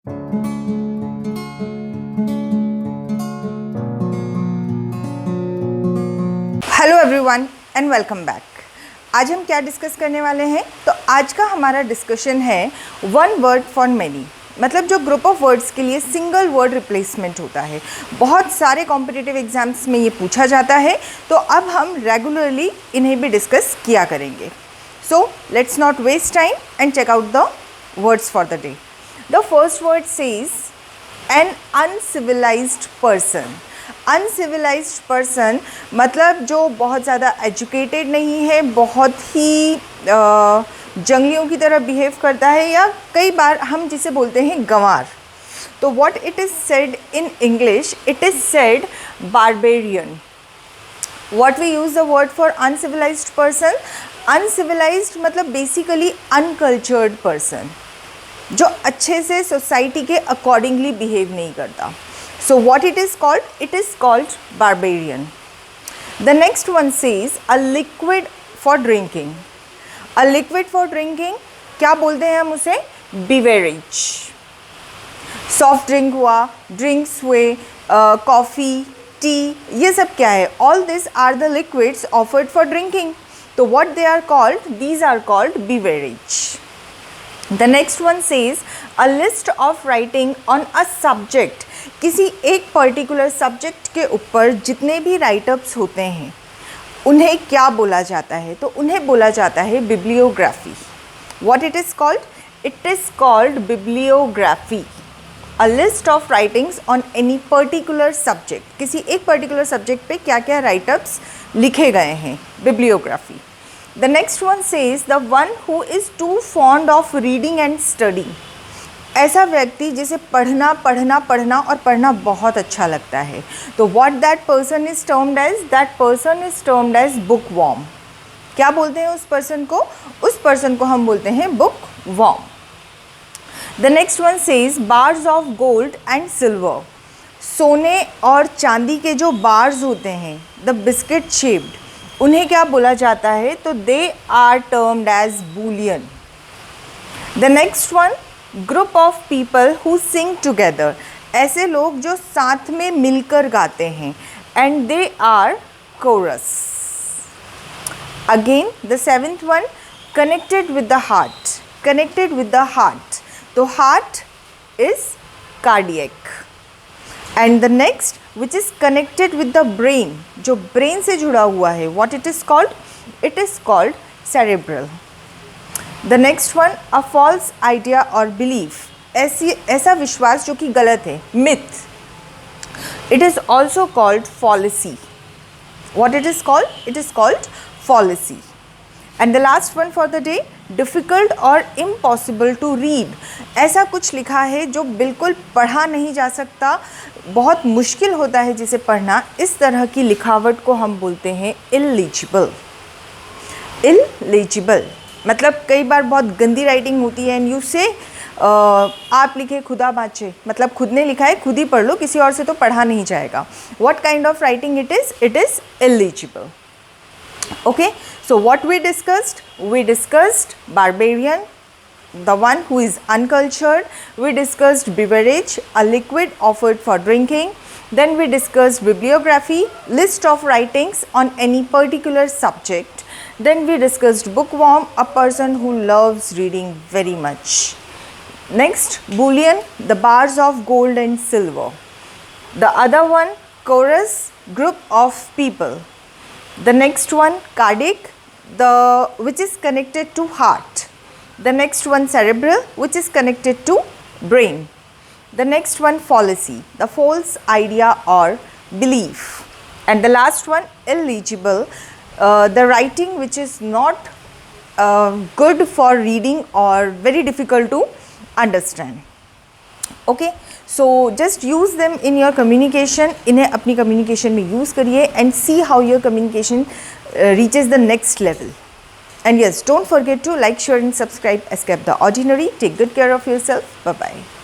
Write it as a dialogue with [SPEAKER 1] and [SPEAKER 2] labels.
[SPEAKER 1] Hello everyone and welcome back. आज हम क्या डिस्कस करने वाले हैं? तो आज का हमारा डिस्कशन है वन वर्ड फॉर मैनी, मतलब जो ग्रुप ऑफ वर्ड्स के लिए सिंगल वर्ड रिप्लेसमेंट होता है। बहुत सारे कॉम्पिटिटिव एग्जाम्स में ये पूछा जाता है, तो अब हम रेगुलरली इन्हें भी डिस्कस किया करेंगे। So let's not waste time and check out the words for the day. The first word says an uncivilised person. Uncivilised person मतलब जो बहुत ज़्यादा एजुकेटेड नहीं है, बहुत ही जंगलियों की तरह बिहेव करता है, या कई बार हम जिसे बोलते हैं गंवार। तो what it is said in English, it is said barbarian. What we use the word for uncivilised person? Uncivilised मतलब बेसिकली अनकल्चर्ड पर्सन, जो अच्छे से सोसाइटी के अकॉर्डिंगली बिहेव नहीं करता। So what it is called? It is called barbarian. The next one says a liquid for drinking. A liquid for drinking, क्या बोलते हैं हम उसे? Beverage. Soft drink हुआ, drinks हुए, कॉफ़ी, टी, ये सब क्या है? All these are the liquids offered for drinking. तो what they are called? These are called beverage. The next one says a list of writing on a subject. किसी एक particular subject के ऊपर जितने भी राइटअप्स होते हैं उन्हें क्या बोला जाता है? तो उन्हें बोला जाता है bibliography. What it is called? It is called bibliography. A list of writings on any particular subject. किसी एक पर्टिकुलर सब्जेक्ट पे क्या क्या राइटअप्स लिखे गए हैं, bibliography. The next one says the one who is too fond of reading and study. ऐसा व्यक्ति जिसे पढ़ना पढ़ना पढ़ना और पढ़ना बहुत अच्छा लगता है। तो what that person is termed as? That person is termed as bookworm. क्या बोलते हैं उस पर्सन को? उस पर्सन को हम बोलते हैं bookworm. The next one says bars of gold and silver. सोने और चांदी के जो बार्स होते हैं, the biscuit shaped, उन्हें क्या बोला जाता है? तो they are termed as bullion. The next one, group of people who sing together. ऐसे लोग जो साथ में मिलकर गाते हैं, and they are chorus. Again the seventh one, connected with the heart. Connected with the heart. तो heart is cardiac. And the next which is connected with the brain, जो brain से जुड़ा हुआ है, what it is called? It is called cerebral. The next one, a false idea or belief. ऐसा विश्वास जो कि गलत है, myth. It is also called fallacy. What it is called? It is called fallacy. And the last one for the day, difficult or impossible to read. ऐसा कुछ लिखा है जो बिल्कुल पढ़ा नहीं जा सकता, बहुत मुश्किल होता है जिसे पढ़ना। इस तरह की लिखावट को हम बोलते हैं illegible. Illegible मतलब कई बार बहुत गंदी राइटिंग होती है, एंड यू से आप लिखे खुदा बाचे, मतलब खुद ने लिखा है, खुद ही पढ़ लो, किसी और से तो पढ़ा नहीं जाएगा। What kind of writing it is? It is illegible. Okay, so what we discussed? We discussed barbarian, the one who is uncultured. We discussed beverage, a liquid offered for drinking. Then we discussed bibliography, list of writings on any particular subject. Then we discussed bookworm, a person who loves reading very much. Next, bullion, the bars of gold and silver. The other one, chorus, group of people. The next one, cardiac, which is connected to heart. The next one, cerebral, which is connected to brain. The next one, fallacy, the false idea or belief. And the last one, illegible, the writing which is not good for reading or very difficult to understand. Okay, so just use them in your communication. इन्हें अपनी communication में use करिए and see how your communication reaches the next level. And yes, don't forget to like, share and subscribe Escape the Ordinary. Take good care of yourself. Bye bye.